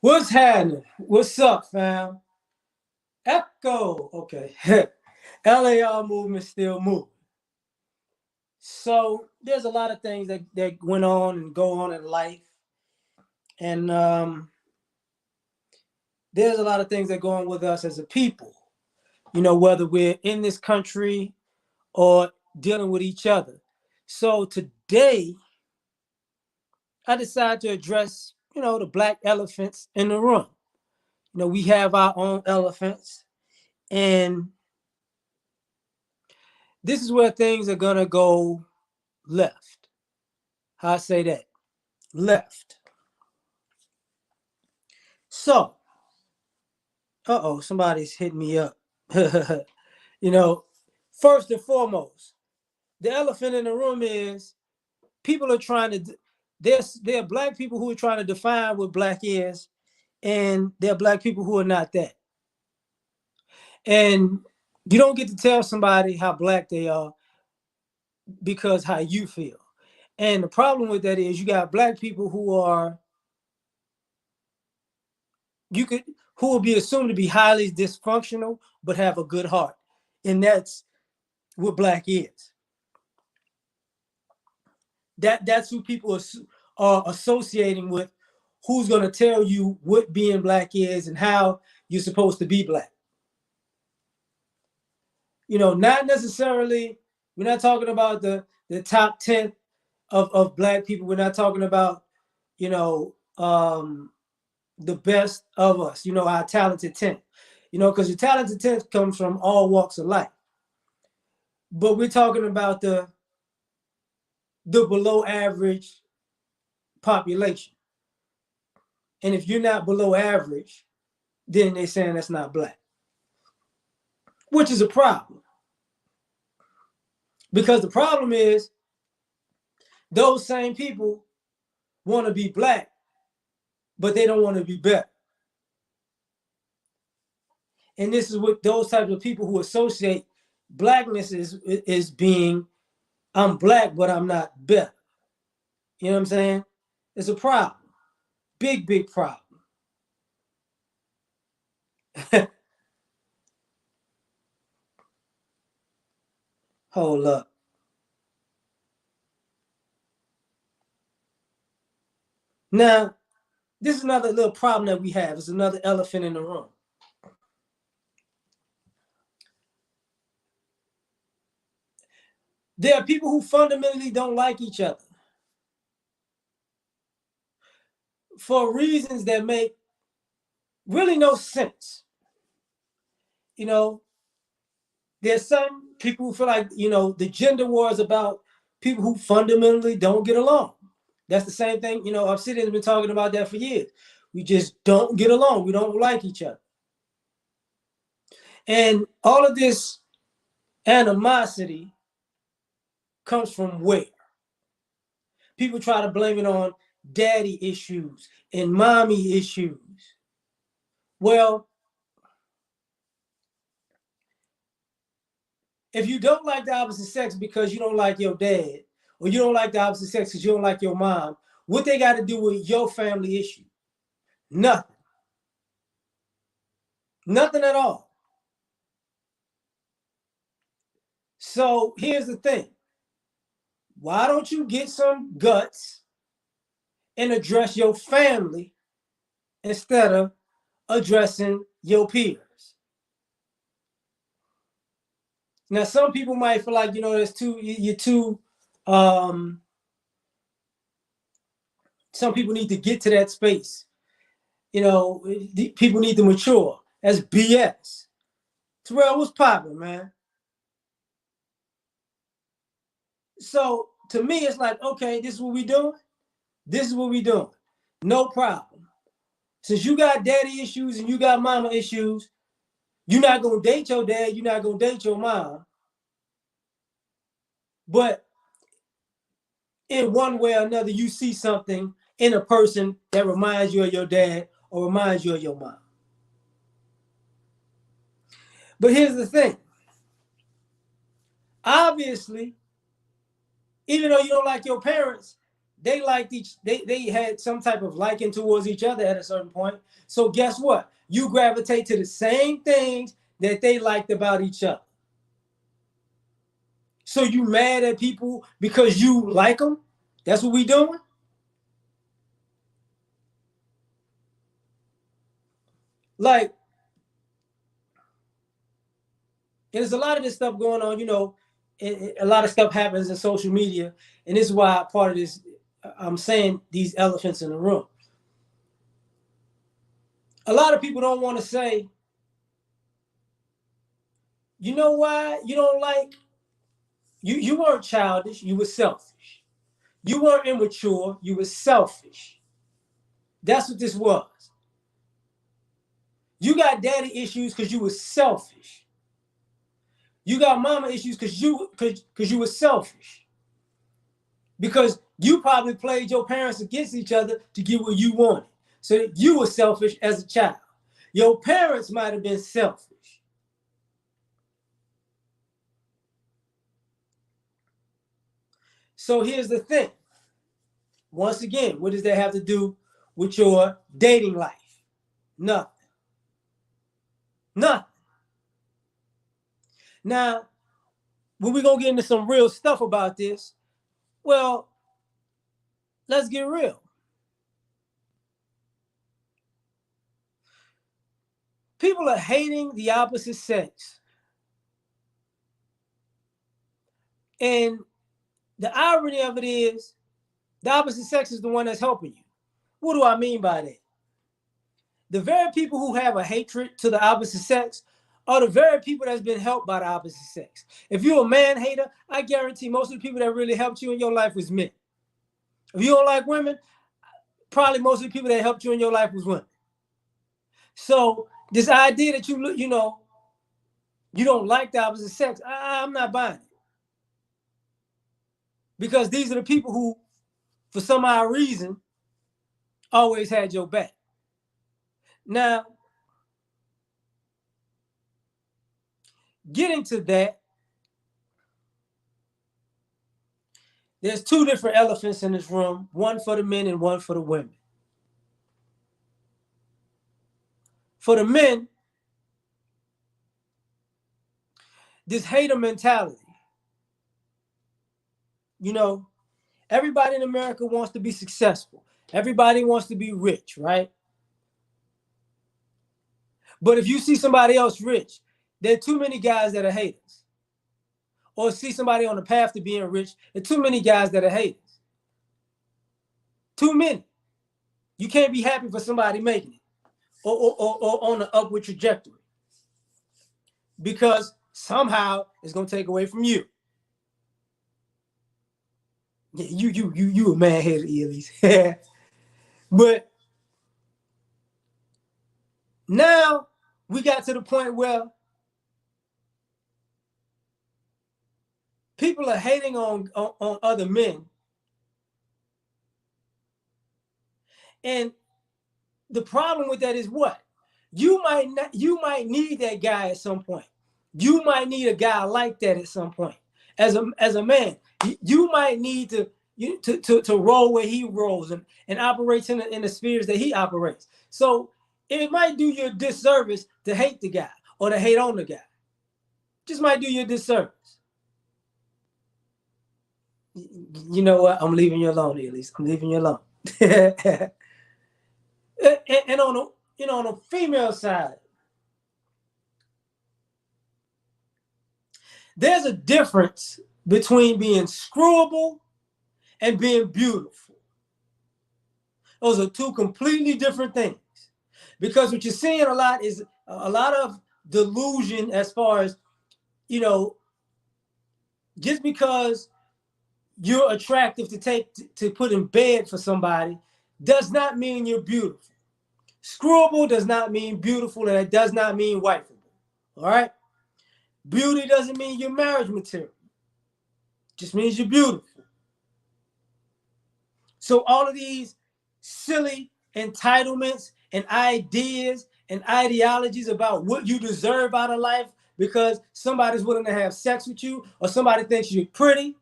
What's happening? What's up, fam? Echo. Okay. LAR movement still moving. So there's a lot of things that went on and go on in life. And there's a lot of things that go on with us as a people. Whether we're in this country or dealing with each other. So today I decided to address, the black elephants in the room. We have our own elephants. And this is where things are gonna go left. How I say that? Left. So, somebody's hitting me up. you know, First and foremost, the elephant in the room is people are trying to. There are black people who are trying to define what black is, and there are black people who are not that. And you don't get to tell somebody how black they are because how you feel. And the problem with that is you got black people you could who will be assumed to be highly dysfunctional but have a good heart. And that's what black is. That's who people are associating with, who's going to tell you what being black is and how you're supposed to be black. Not necessarily, we're not talking about the top 10 of black people. We're not talking about, you know, um, the best of us, our talented 10. Because the talented 10 comes from all walks of life. But we're talking about the below average population. And if you're not below average, then they're saying that's not black, which is a problem. Because the problem is those same people want to be black, but they don't want to be better. And this is what those types of people who associate blackness is being, I'm black, but I'm not better. You know what I'm saying? It's a problem. Big, big problem. Hold up. Now, this is another little problem that we have. It's another elephant in the room. There are people who fundamentally don't like each other for reasons that make really no sense. You know, there's some people who feel like, the gender war is about people who fundamentally don't get along. That's the same thing, Obsidian's been talking about that for years. We just don't get along. We don't like each other. And all of this animosity comes from where? People try to blame it on daddy issues and mommy issues. Well, if you don't like the opposite sex because you don't like your dad, or you don't like the opposite sex because you don't like your mom, what they got to do with your family issue? Nothing. Nothing at all. So here's the thing. Why don't you get some guts and address your family instead of addressing your peers? Now, some people might feel like, you're too, some people need to get to that space. People need to mature. That's BS. Terrell, what's popping, man? So to me, it's like, okay, this is what we doing. This is what we doing. No problem. Since you got daddy issues and you got mama issues, you're not gonna date your dad, you're not gonna date your mom. But in one way or another, you see something in a person that reminds you of your dad or reminds you of your mom. But here's the thing. Obviously, even though you don't like your parents, they liked they had some type of liking towards each other at a certain point. So guess what? You gravitate to the same things that they liked about each other. So you mad at people because you like them? That's what we doing? Like, there's a lot of this stuff going on, a lot of stuff happens in social media, and this is why part of this, I'm saying these elephants in the room. A lot of people don't want to say, you know why you don't like, you weren't childish, you were selfish. You weren't immature, you were selfish. That's what this was. You got daddy issues because you were selfish. You got mama issues because you were selfish. Because you probably played your parents against each other to get what you wanted. So you were selfish as a child. Your parents might have been selfish. So here's the thing. Once again, what does that have to do with your dating life? Nothing. Nothing. Now, when we're going to get into some real stuff about this, well, let's get real. People are hating the opposite sex. And the irony of it is, the opposite sex is the one that's helping you. What do I mean by that? The very people who have a hatred to the opposite sex are the very people that's been helped by the opposite sex. If you're a man hater, I guarantee most of the people that really helped you in your life was men. If you don't like women, probably most of the people that helped you in your life was women. So this idea that you don't like the opposite sex, I'm not buying it. Because these are the people who, for some odd reason, always had your back. Now, getting to that, there's two different elephants in this room, one for the men and one for the women. For the men, this hater mentality. Everybody in America wants to be successful. Everybody wants to be rich, right? But if you see somebody else rich, there are too many guys that are haters. Or see somebody on the path to being rich, there are too many guys that are haters. Too many. You can't be happy for somebody making it or on an upward trajectory. Because somehow it's going to take away from you. Yeah, you a man hater, Elise. But now we got to the point where people are hating on other men. And the problem with that is what? You might need that guy at some point. You might need a guy like that at some point. As a man, you might need to roll where he rolls and operates in the spheres that he operates. So it might do you a disservice to hate the guy or to hate on the guy. Just might do you a disservice. You know what? I'm leaving you alone, Elise. I'm leaving you alone. and on the female side, there's a difference between being screwable and being beautiful. Those are two completely different things. Because what you're seeing a lot is a lot of delusion as far as, just because you're attractive to put in bed for somebody does not mean you're beautiful. Screwable does not mean beautiful, and it does not mean wifeable. All right? Beauty doesn't mean you're marriage material. It just means you're beautiful. So all of these silly entitlements and ideas and ideologies about what you deserve out of life because somebody's willing to have sex with you or somebody thinks you're pretty,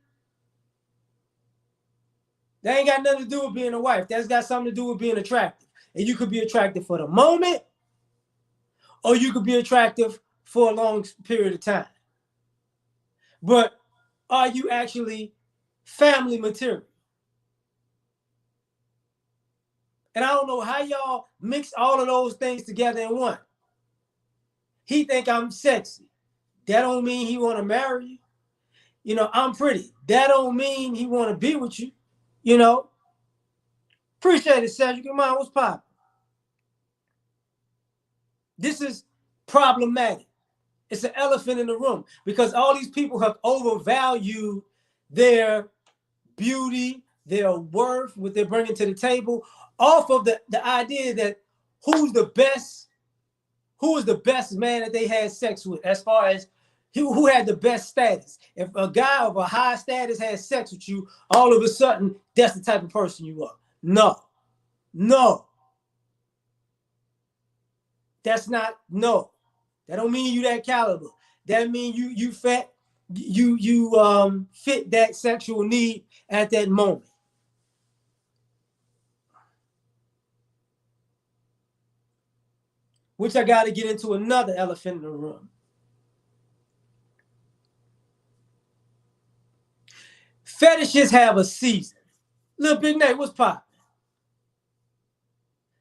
That ain't got nothing to do with being a wife. That's got something to do with being attractive. And you could be attractive for the moment, or you could be attractive for a long period of time. But are you actually family material? And I don't know how y'all mix all of those things together in one. He think I'm sexy. That don't mean he want to marry you. You know, I'm pretty. That don't mean he want to be with you. You know, appreciate it, Cedric. Come on, what's poppin'? This is problematic. It's an elephant in the room because all these people have overvalued their beauty, their worth, what they're bringing to the table, off of the idea that who is the best man that they had sex with, as far as who had the best status. If a guy of a high status has sex with you, all of a sudden, that's the type of person you are. No, no. That's not, no. That don't mean you that caliber. That mean you fat, you fit that sexual need at that moment. Which I got to get into another elephant in the room. Fetishes have a season. Little Big Nate, what's poppin'?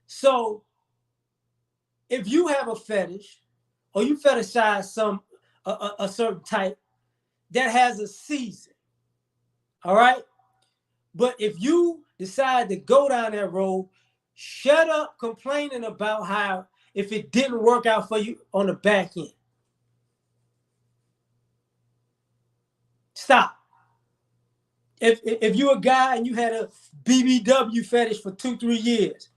So if you have a fetish or you fetishize a certain type, that has a season. All right? But if you decide to go down that road, shut up complaining about how if it didn't work out for you on the back end. Stop. If you're a guy and you had a BBW fetish for 2-3 years,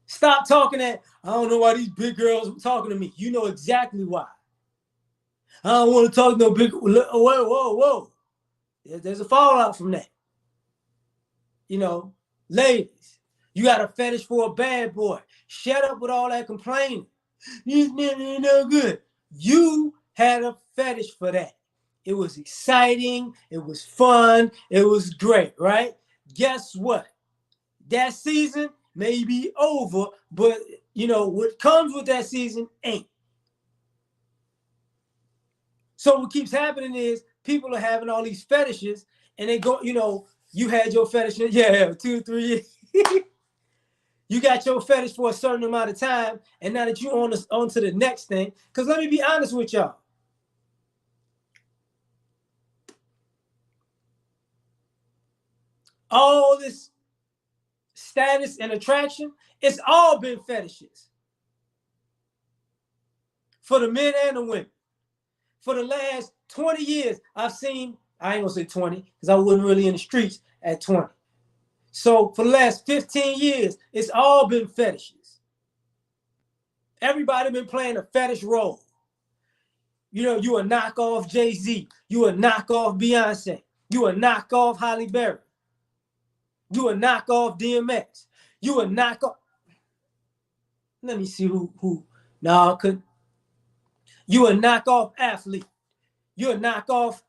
stop talking that, I don't know why these big girls are talking to me. You know exactly why. I don't want to talk to no big, whoa. There's a fallout from that. You know, ladies, you got a fetish for a bad boy. Shut up with all that complaining. These men ain't no good. You had a fetish for that. It was exciting. It was fun. It was great, right? Guess what? That season may be over, but you know what comes with that season ain't. So what keeps happening is people are having all these fetishes, and they go, you know, you had your fetish, 2-3 years. You got your fetish for a certain amount of time, and now that you on to the next thing, because let me be honest with y'all. All this status and attraction, it's all been fetishes. For the men and the women. For the last 20 years, I've seen, I ain't gonna say 20, because I wasn't really in the streets at 20. So for the last 15 years, it's all been fetishes. Everybody been playing a fetish role. You know, you a knockoff Jay-Z. You a knockoff Beyonce. You a knockoff Halle Berry. You a knockoff DMX. You a knockoff. Let me see who. No, could. You a knockoff athlete. You a knockoff.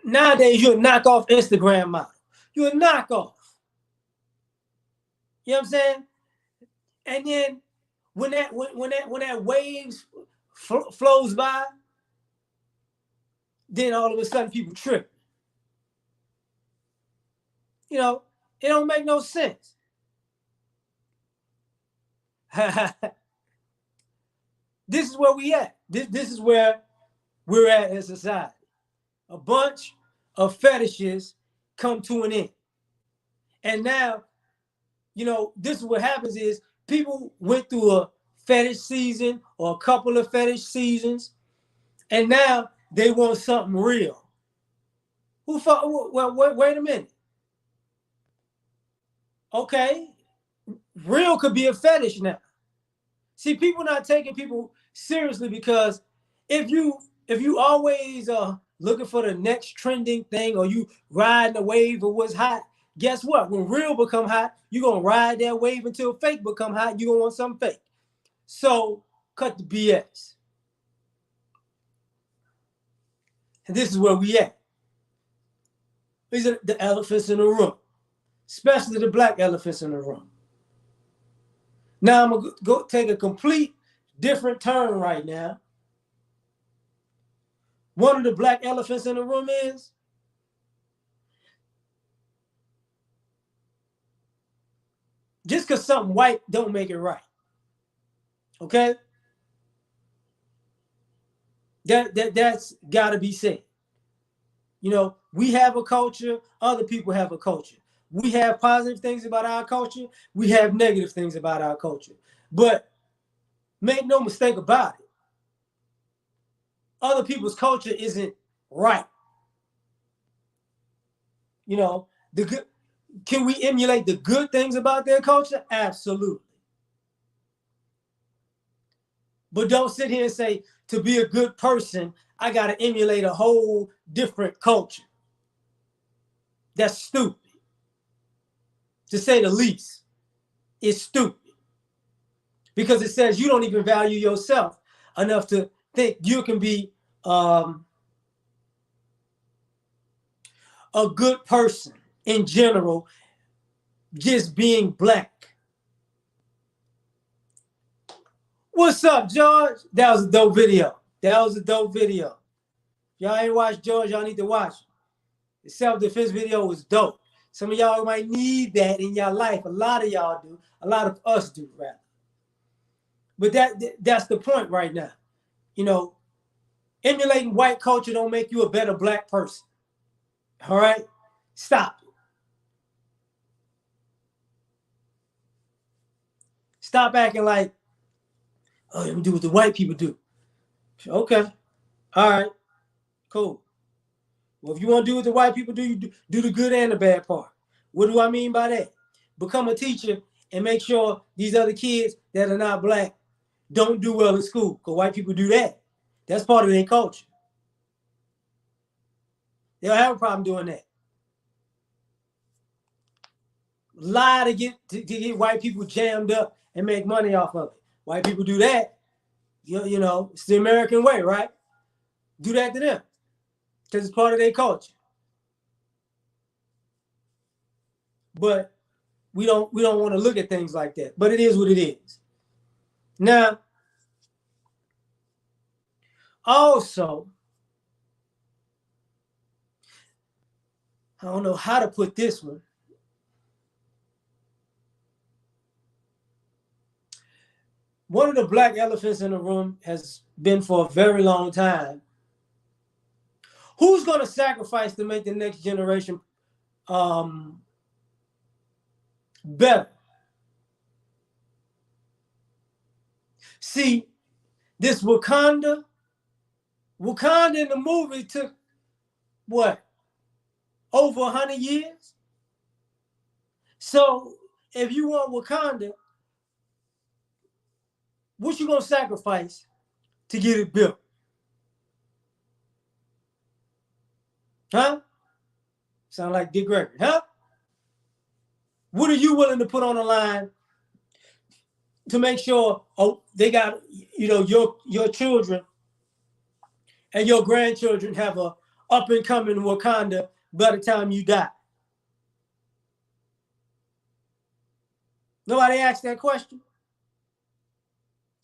Nowadays you a knockoff Instagram model. You a knockoff. You know what I'm saying? And then when that waves flows by, then all of a sudden people trip. You know, it don't make no sense. This is where we at. This is where we're at in society. A bunch of fetishes come to an end. And now, you know, this is what happens is people went through a fetish season or a couple of fetish seasons, and now they want something real. Well, wait a minute. Okay, real could be a fetish now. See, people not taking people seriously because if you always looking for the next trending thing or you riding the wave of what's hot, guess what? When real become hot, you're gonna ride that wave until fake become hot. You're gonna want something fake. So cut the BS. And this is where we at. These are the elephants in the room, especially the black elephants in the room. Now I'm gonna go take a complete different turn right now. One of the black elephants in the room is just because something white don't make it right. Okay? That's gotta be said. You know, we have a culture, other people have a culture. We have positive things about our culture, we have negative things about our culture. But make no mistake about it, other people's culture isn't right. You know, the good, can we emulate the good things about their culture? Absolutely. But don't sit here and say, to be a good person, I got to emulate a whole different culture. That's stupid. To say the least, it's stupid. Because it says you don't even value yourself enough to think you can be a good person in general, just being black. What's up, George? That was a dope video. That was a dope video. Y'all ain't watched George, y'all need to watch it. The self-defense video was dope. Some of y'all might need that in your life. A lot of y'all do. A lot of us do, rather. But that's the point right now. You know, emulating white culture don't make you a better black person. All right? Stop it. Stop acting like, oh, let me do what the white people do. Okay. All right. Cool. Well, if you want to do what the white people do, you do the good and the bad part. What do I mean by that? Become a teacher and make sure these other kids that are not black don't do well in school, because white people do that. That's part of their culture. They don't have a problem doing that. Lie to get white people jammed up and make money off of it. White people do that. You know, it's the American way, right? Do that to them because it's part of their culture. But we don't want to look at things like that. But it is what it is. Now, also, I don't know how to put this one. One of the black elephants in the room has been for a very long time. Who's going to sacrifice to make the next generation better? See, this Wakanda in the movie took what? Over 100 years? So if you want Wakanda, what you going to sacrifice to get it built? Huh? Sound like Dick Gregory, huh? What are you willing to put on the line to make sure they got, you know, your children and your grandchildren have a up and coming Wakanda by the time you die? Nobody asked that question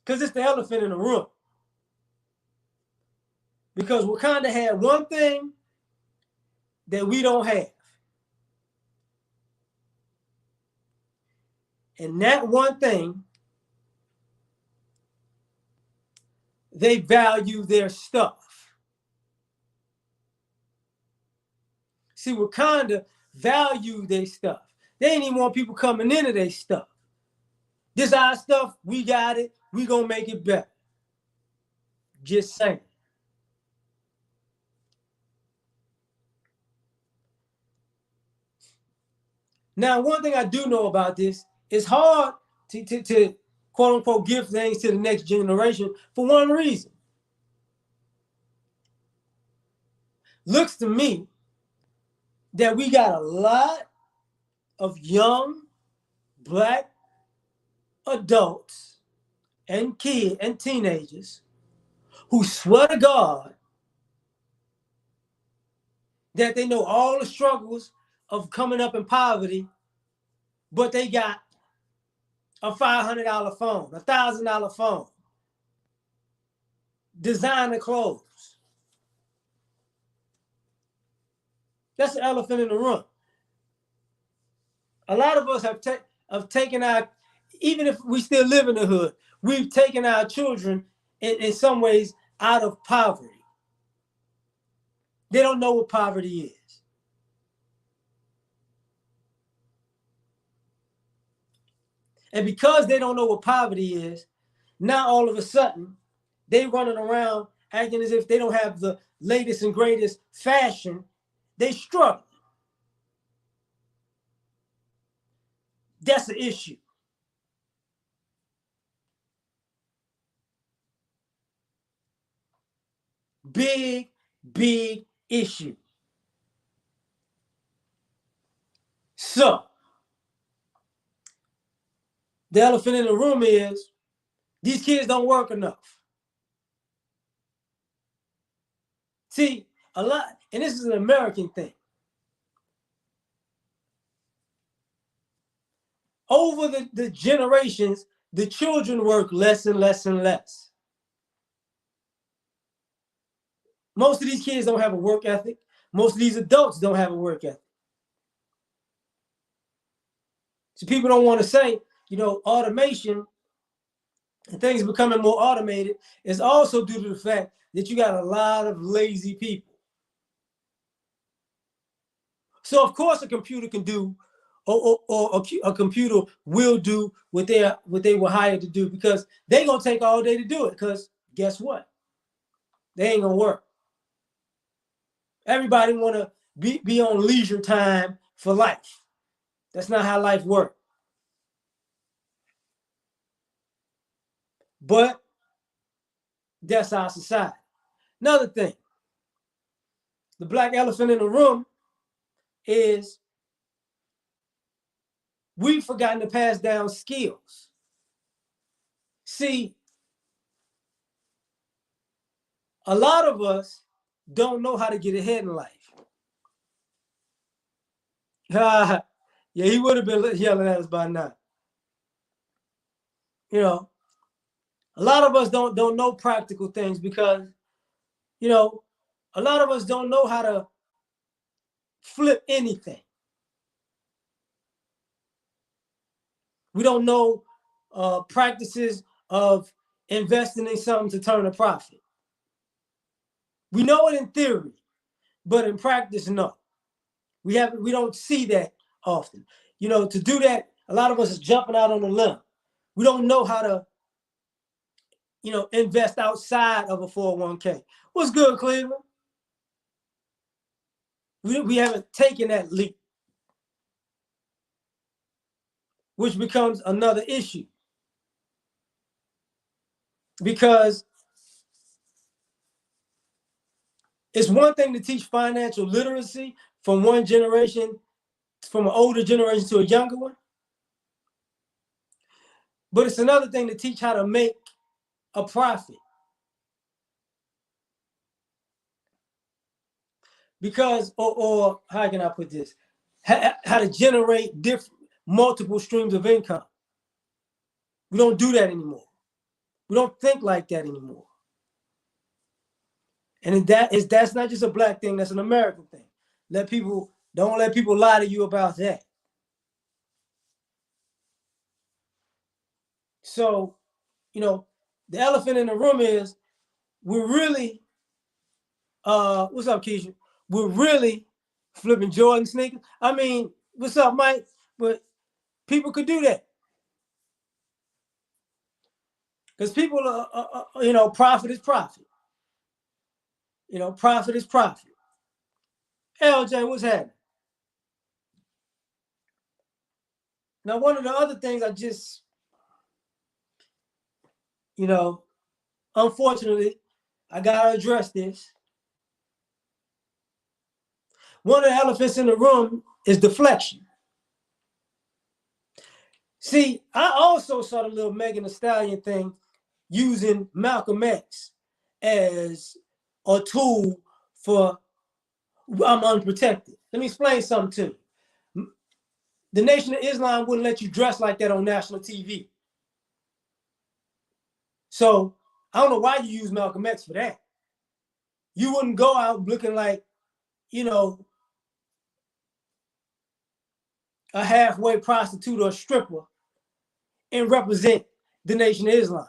because it's the elephant in the room. Because Wakanda had one thing that we don't have. And that one thing, they value their stuff. See, Wakanda value their stuff. They ain't even want people coming into their stuff. This our stuff, we got it, we gonna make it better. Just saying. Now, one thing I do know about this, it's hard to quote unquote give things to the next generation for one reason. Looks to me that we got a lot of young black adults and kids and teenagers who swear to God that they know all the struggles of coming up in poverty, but they got a $500 phone, a $1,000 phone, designer clothes. That's the elephant in the room. A lot of us have taken our, even if we still live in the hood, we've taken our children in some ways out of poverty. They don't know what poverty is. And because they don't know what poverty is, now all of a sudden, they running around acting as if they don't have the latest and greatest fashion. They struggle. That's the issue. Big, big issue. So, the elephant in the room is these kids don't work enough. See, a lot, and this is an American thing. Over the generations, the children work less and less and less. Most of these kids don't have a work ethic. Most of these adults don't have a work ethic. So people don't want to say, automation and things becoming more automated is also due to the fact that you got a lot of lazy people. So of course a computer can do, or a computer will do what they were hired to do, because they're gonna take all day to do it. Because guess what? They ain't gonna work. Everybody wanna be on leisure time for life. That's not how life works. But that's our society. Another thing, the black elephant in the room is we've forgotten to pass down skills. See, a lot of us don't know how to get ahead in life. Yeah, he would have been yelling at us by now. A lot of us don't know practical things because, a lot of us don't know how to flip anything. We don't know practices of investing in something to turn a profit. We know it in theory, but in practice, no. We don't see that often. To do that, a lot of us is jumping out on a limb. We don't know how to, invest outside of a 401k. What's good, Cleveland? We haven't taken that leap, which becomes another issue. Because it's one thing to teach financial literacy from one generation, from an older generation to a younger one. But it's another thing to teach how to make a profit. Because, or how can I put this? How to generate multiple streams of income. We don't do that anymore. We don't think like that anymore. And that's not just a black thing, that's an American thing. Don't let people lie to you about that. So, the elephant in the room is we're really, what's up, Keisha? We're really flipping Jordan sneakers. I mean, what's up, Mike? But people could do that. Because people profit is profit. Profit is profit. LJ, what's happening? Now, one of the other things I just, unfortunately, I gotta address this. One of the elephants in the room is deflection. See, I also saw the little Megan Thee Stallion thing using Malcolm X as a tool for I'm unprotected. Let me explain something to you. The Nation of Islam wouldn't let you dress like that on national TV. So I don't know why you use Malcolm X for that. You wouldn't go out looking like, you know, a halfway prostitute or a stripper and represent the Nation of Islam.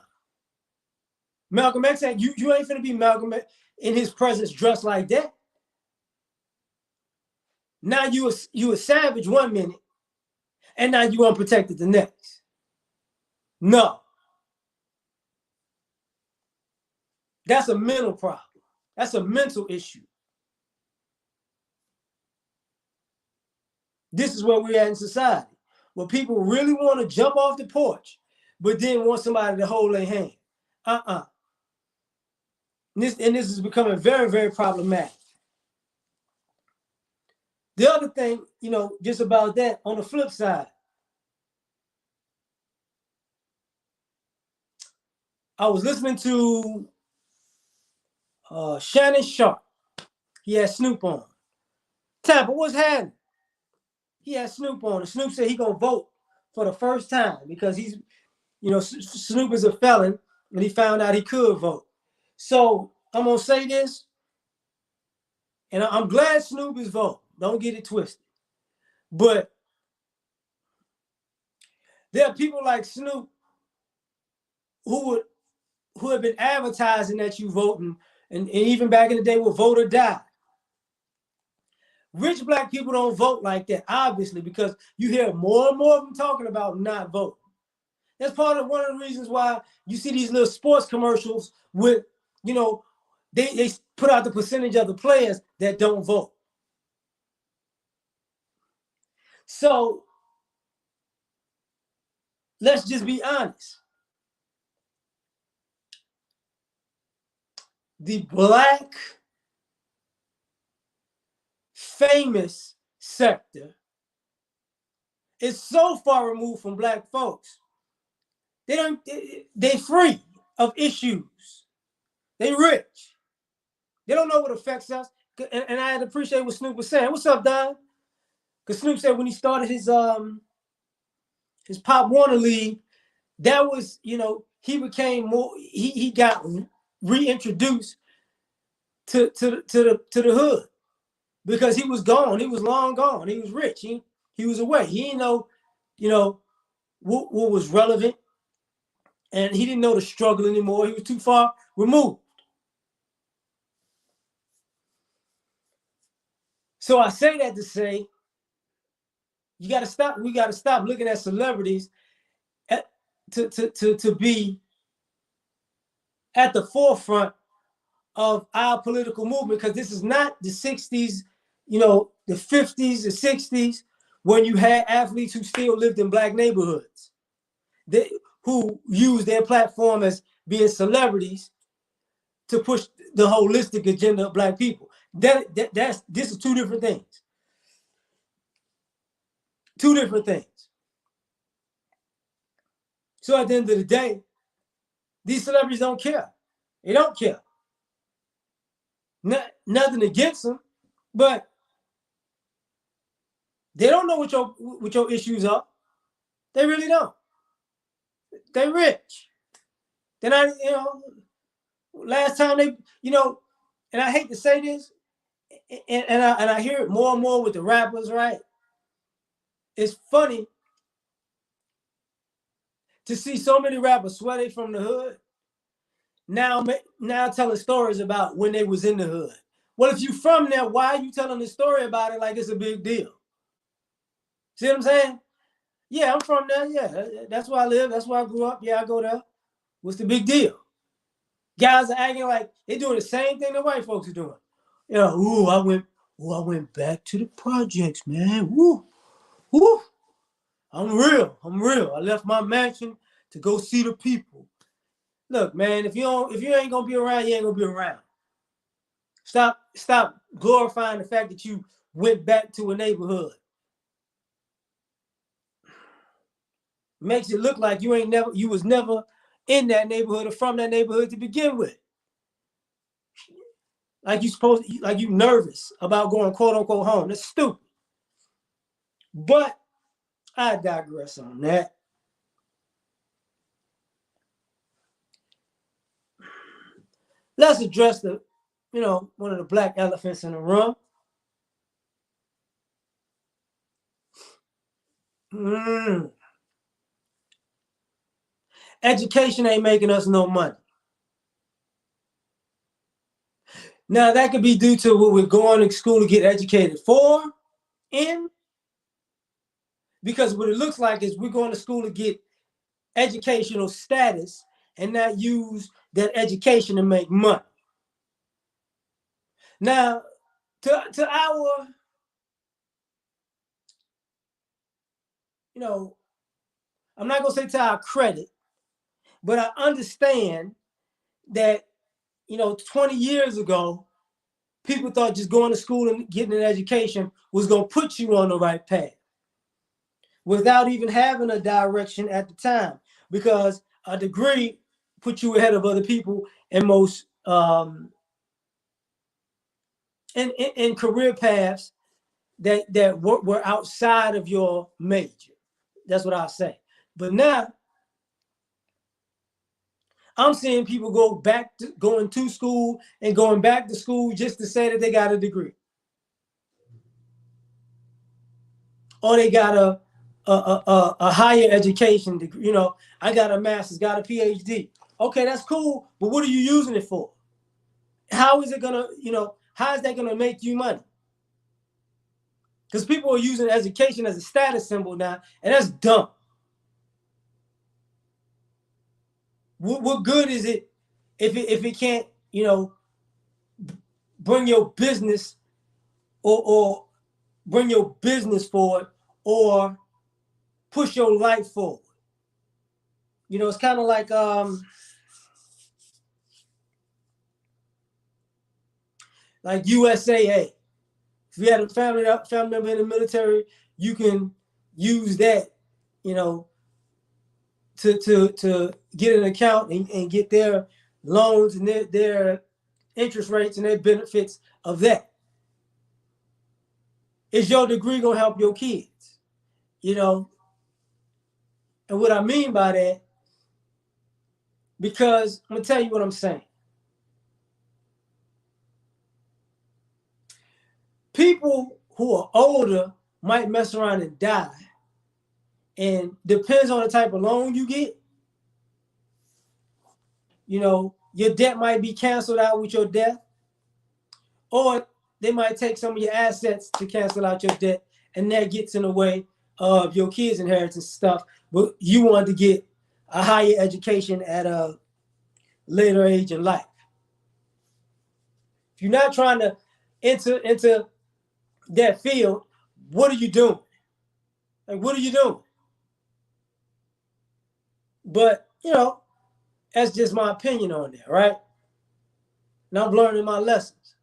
Malcolm X said, you ain't finna be Malcolm X in his presence dressed like that. Now you a savage one minute, and now you unprotected the next. No. That's a mental problem. That's a mental issue. This is where we're at in society, where people really want to jump off the porch, but then want somebody to hold their hand. This is becoming very, very problematic. The other thing, just about that, on the flip side, I was listening to Shannon Sharp. He had Snoop on. Tampa, what's happening? He had Snoop on. And Snoop said he gonna vote for the first time because he's, Snoop is a felon, and he found out he could vote. So I'm gonna say this, and I'm glad Snoop is voting. Don't get it twisted. But there are people like Snoop who have been advertising that you voting, and even back in the day, will vote or die. Rich black people don't vote like that, obviously, because you hear more and more of them talking about not voting. That's part of one of the reasons why you see these little sports commercials with, they put out the percentage of the players that don't vote. So let's just be honest. The black famous sector is so far removed from black folks. They free of issues. They rich. They don't know what affects us. And I appreciate what Snoop was saying. What's up, Don? Because Snoop said when he started his Pop Warner League, that was, he became more, he got reintroduced to the hood because he was gone. He was long gone. He was rich. He was away. He didn't know, what was relevant, and he didn't know the struggle anymore. He was too far removed. So I say that to say, we got to stop looking at celebrities to be at the forefront of our political movement, because this is not the 60s, the 50s, the 60s, when you had athletes who still lived in black neighborhoods, who used their platform as being celebrities to push the holistic agenda of black people. This is two different things. Two different things. So at the end of the day, these celebrities don't care. They don't care. Nothing against them, but they don't know what your issues are. They really don't. They rich. Then last time they, and I hate to say this, and I hear it more and more with the rappers, right? It's funny to see so many rappers swear they from the hood. Now telling stories about when they was in the hood. Well, if you from there, why are you telling the story about it like it's a big deal? See what I'm saying? Yeah, I'm from there. Yeah, that's where I live. That's where I grew up. Yeah, I go there. What's the big deal? Guys are acting like they're doing the same thing the white folks are doing. I went back to the projects, man. Woo. I'm real. I left my mansion to go see the people. Look, man, if you ain't gonna be around, you ain't gonna be around. Stop glorifying the fact that you went back to a neighborhood. Makes it look like you was never in that neighborhood or from that neighborhood to begin with. like you supposed, like you nervous about going quote unquote home. That's stupid. But I digress on that. Let's address the, one of the black elephants in the room. Mm. Education ain't making us no money. Now that could be due to what we're going to school to get educated for, in because what it looks like is we're going to school to get educational status and not use that education to make money. Now, to our, I'm not gonna say to our credit, but I understand that 20 years ago, people thought just going to school and getting an education was gonna put you on the right path without even having a direction at the time, because a degree put you ahead of other people in most in career paths that were outside of your major. That's what I say. But now I'm seeing people going to school and going back to school just to say that they got a degree, or they got a higher education degree. I got a master's, got a PhD. Okay, that's cool, but what are you using it for? How is it gonna, how is that gonna make you money? Because people are using education as a status symbol now, and that's dumb. What good is it if it can't, bring your business or bring your business forward or push your life forward? It's kind of like USAA. If you had a family member in the military, you can use that, to get an account and get their loans and their interest rates and their benefits of that. Is your degree gonna help your kids? And what I mean by that, because I'm gonna tell you what I'm saying. People who are older might mess around and die. And depends on the type of loan you get. Your debt might be canceled out with your death, or they might take some of your assets to cancel out your debt, and that gets in the way of your kids' inheritance stuff. But you want to get a higher education at a later age in life. If you're not trying to enter into that field, what are you doing? Like, what are you doing? But, that's just my opinion on that, right? And I'm learning my lessons.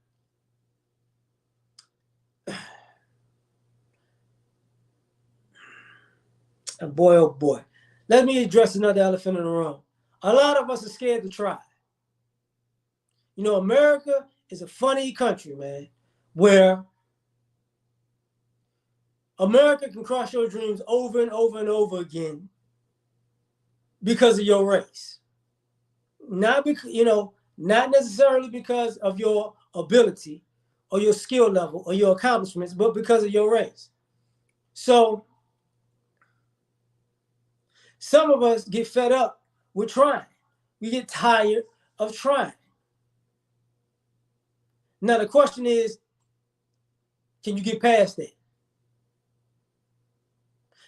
And boy, oh boy. Let me address another elephant in the room. A lot of us are scared to try. America is a funny country, man, where America can crush your dreams over and over and over again because of your race. Not because, not necessarily because of your ability or your skill level or your accomplishments, but because of your race. So some of us get fed up with trying. We get tired of trying. Now the question is, can you get past that?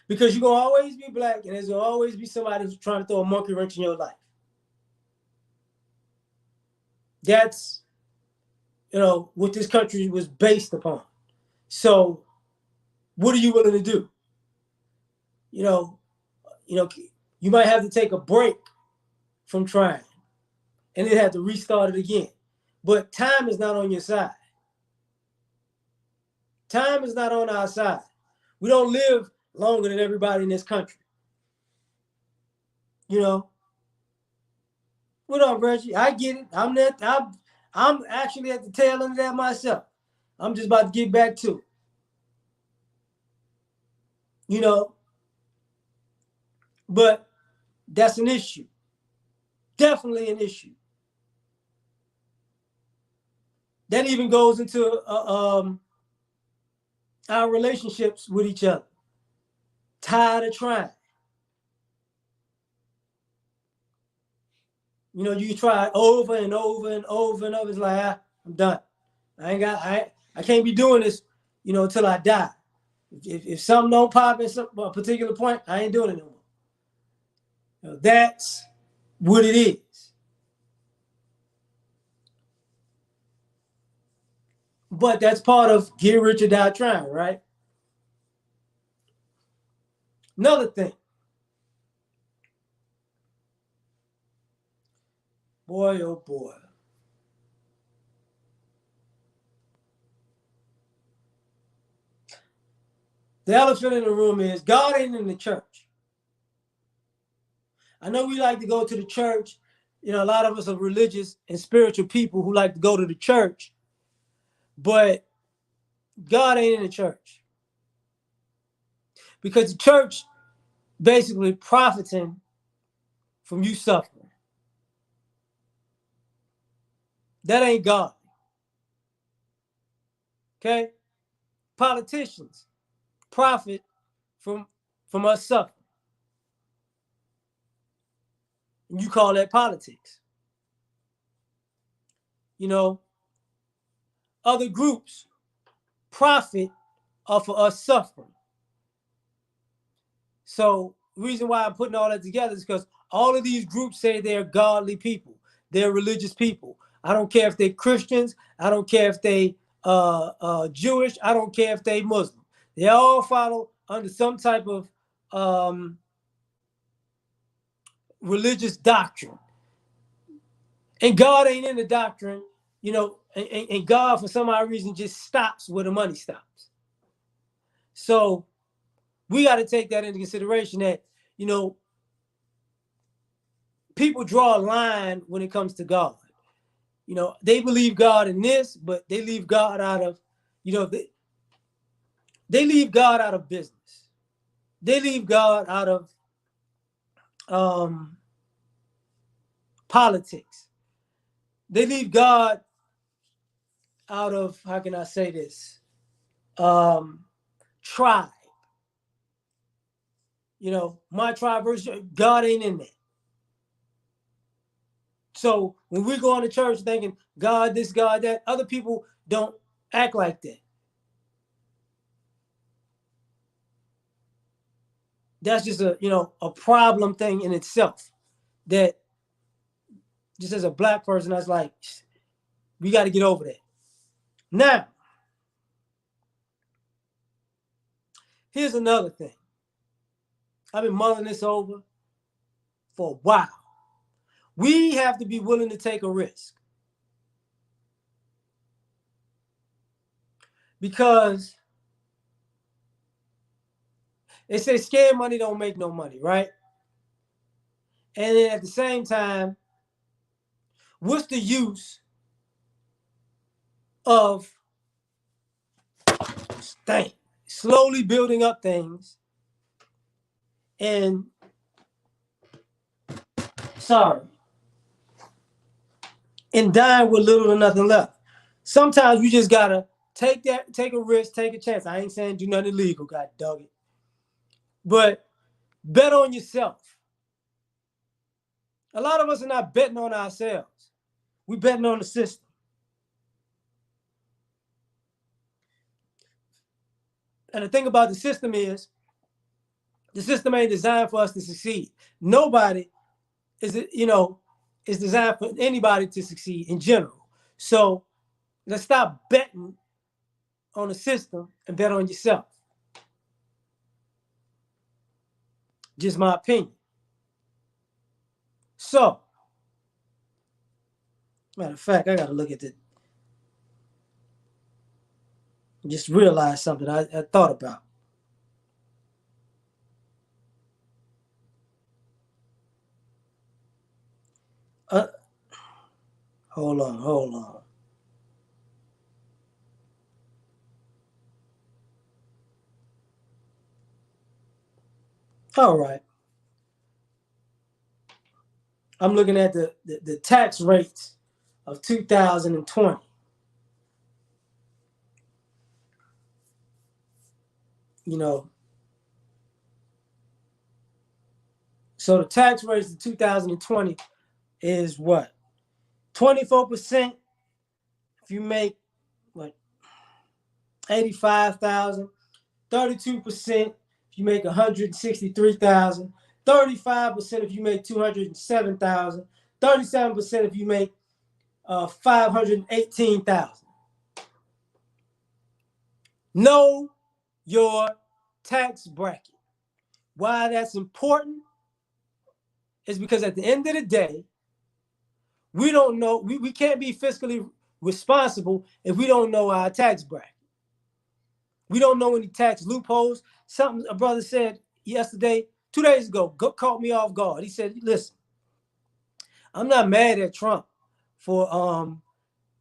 Because you're gonna always be black, and there's gonna always be somebody who's trying to throw a monkey wrench in your life. That's what this country was based upon. So what are you willing to do? You might have to take a break from trying and then have to restart it again. But time is not on your side. Time is not on our side. We don't live longer than everybody in this country. What up, Reggie? I get it. I'm actually at the tail end of that myself. I'm just about to get back to it. You know, but that's an issue. Definitely an issue. That even goes into our relationships with each other. Tired of trying. You know, you try over and over and over and over. It's like, I'm done. I can't be doing this, until I die. If something don't pop at a particular point, I ain't doing it no more. That's what it is. But that's part of get rich or die trying, right? Another thing, boy, oh boy. The elephant in the room is God ain't in the church. I know we like to go to the church. A lot of us are religious and spiritual people who like to go to the church, but God ain't in the church. Because the church basically profiting from you suffering. That ain't God. Okay? Politicians profit from us suffering. And you call that politics. Other groups profit off of us suffering. So the reason why I'm putting all that together is because all of these groups say they're godly people. They're religious people. I don't care if they're Christians. I don't care if they Jewish. I don't care if they Muslim. They all follow under some type of religious doctrine. And God ain't in the doctrine, and God, for some odd reason, just stops where the money stops. So we got to take that into consideration that, people draw a line when it comes to God. They believe God in this, but they leave God out of, they leave God out of business. They leave God out of politics. They leave God out of, how can I say this? Tribe. My tribe versus God ain't in there. So when we go into church thinking God this, God that, other people don't act like that. That's just a problem thing in itself. That just as a black person, I was like, we got to get over that. Now, here's another thing. I've been mulling this over for a while. We have to be willing to take a risk. Because they say scared money don't make no money, right? And then at the same time, what's the use of slowly building up things and and dying with little or nothing left? Sometimes you just gotta take a risk, take a chance. I ain't saying do nothing illegal, God dog it. But bet on yourself. A lot of us are not betting on ourselves. We betting on the system. And the thing about the system is, the system ain't designed for us to succeed. Nobody is designed for anybody to succeed in general. So let's stop betting on the system and bet on yourself. Just my opinion. So, matter of fact, I got to look at it. Just realize something I thought about. Uh, hold on. All right. I'm looking at the tax rates of 2020. You know, so the tax rates of 2020 is what? 24% if you make like 85,000, 32% if you make 163,000, 35% if you make 207,000, 37% if you make 518,000. Know your tax bracket. Why that's important is because at the end of the day, we don't know, we can't be fiscally responsible if we don't know our tax bracket. We don't know any tax loopholes. Something a brother said yesterday, 2 days ago, caught me off guard. He said, listen, I'm not mad at Trump for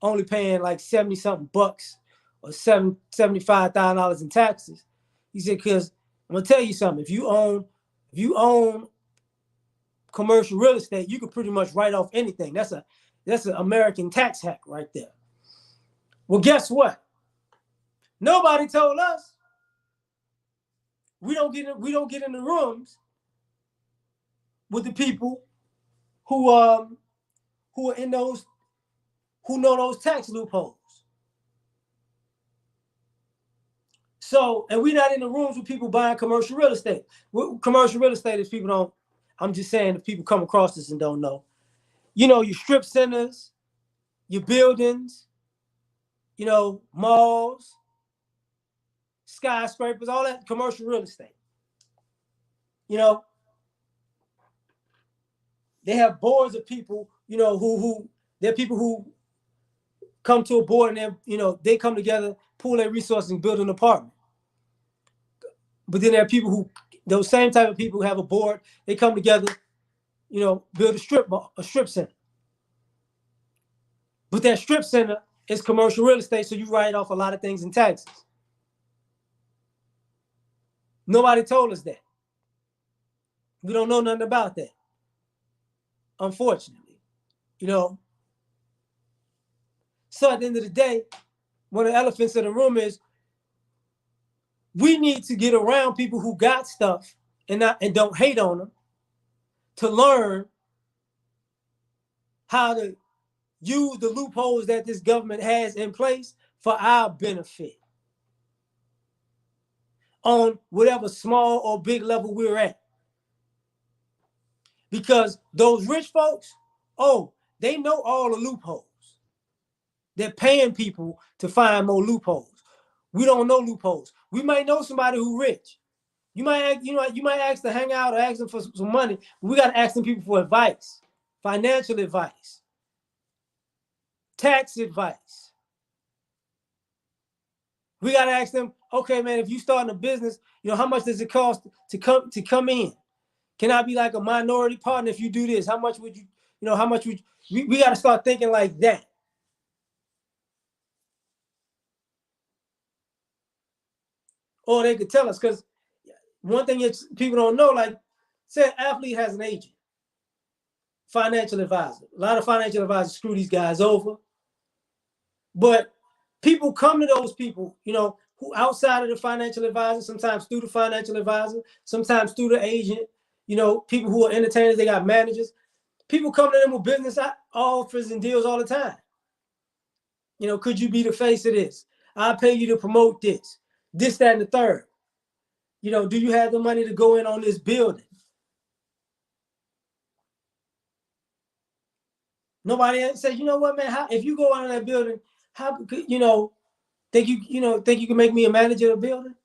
only paying like 70 something bucks or $75,000 in taxes. He said, because I'm gonna tell you something, if you own commercial real estate, you can pretty much write off anything. That's an American tax hack right there. Well, guess what? Nobody told us. We don't get in the rooms with the people who are in those, who know those tax loopholes. So, and we're not in the rooms with people buying commercial real estate. Commercial real estate is people don't, I'm just saying if people come across this and don't know. You know, your strip centers, your buildings, you know, malls, skyscrapers, all that commercial real estate. You know, they have boards of people, you know, who they're people who come to a board and they come together, pool their resources and build an apartment. But then there are people who, those same type of people who have a board, they come together, build a strip center. But that strip center is commercial real estate, so you write off a lot of things in taxes. Nobody told us that. We don't know nothing about that, unfortunately. So at the end of the day, one of the elephants in the room is we need to get around people who got stuff and don't hate on them to learn how to use the loopholes that this government has in place for our benefit on whatever small or big level we're at. Because those rich folks, they know all the loopholes. They're paying people to find more loopholes. We don't know loopholes. We might know somebody who's rich. You might ask to hang out or ask them for some money. But we got to ask them people for advice, financial advice, tax advice. We got to ask them, okay, man, if you starting a business, how much does it cost to come in? Can I be like a minority partner if you do this? How much would we got to start thinking like that. Or they could tell us, because one thing is people don't know, like, say an athlete has an agent, financial advisor. A lot of financial advisors screw these guys over. But people come to those people, who outside of the financial advisor, sometimes through the financial advisor, sometimes through the agent, people who are entertainers, they got managers. People come to them with business offers and deals all the time. Could you be the face of this? I'll pay you to promote this, that, and the third. Do you have the money to go in on this building? Nobody says, you know what, man, if you go out of that building, how could, think you can make me a manager of the building?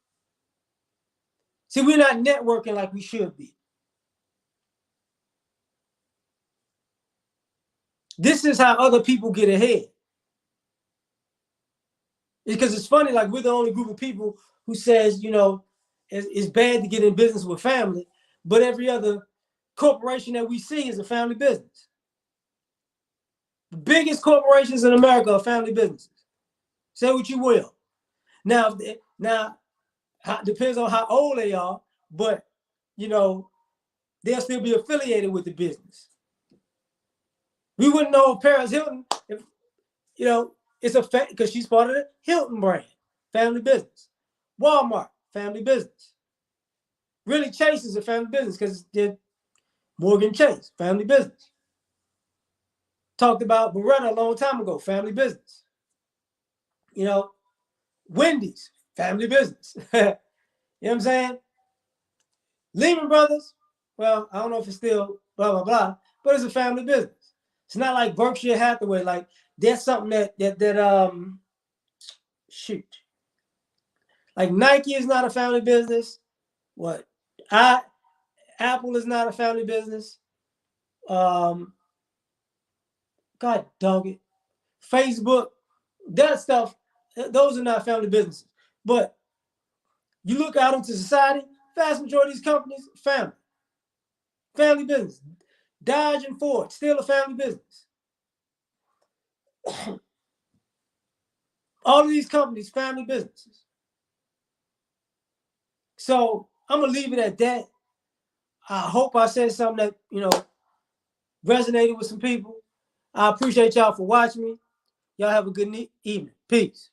See, we're not networking like we should be. This is how other people get ahead. Because it's funny, like we're the only group of people who says, it's bad to get in business with family, but every other corporation that we see is a family business. The biggest corporations in America are family businesses. Say what you will. Now, depends on how old they are, but you know, they'll still be affiliated with the business. We wouldn't know Paris Hilton if, you know, it's a because she's part of the Hilton brand, family business. Walmart, family business. Really, Chase is a family business because they're Morgan Chase, family business. Talked about Beretta a long time ago, family business. You know, Wendy's, family business. You know what I'm saying? Lehman Brothers, well, I don't know if it's still blah, blah, blah, but it's a family business. It's not like Berkshire Hathaway. Like, that's something that shoot. Like, Nike is not a family business. What? Apple is not a family business. God dog it. Facebook, that stuff, those are not family businesses. But you look out into society, vast majority of these companies, family business. Dodge and Ford, still a family business. All of these companies, family businesses. So I'm gonna leave it at that. I hope I said something that, you know, resonated with some people. I appreciate y'all for watching me. Y'all have a good evening. Peace.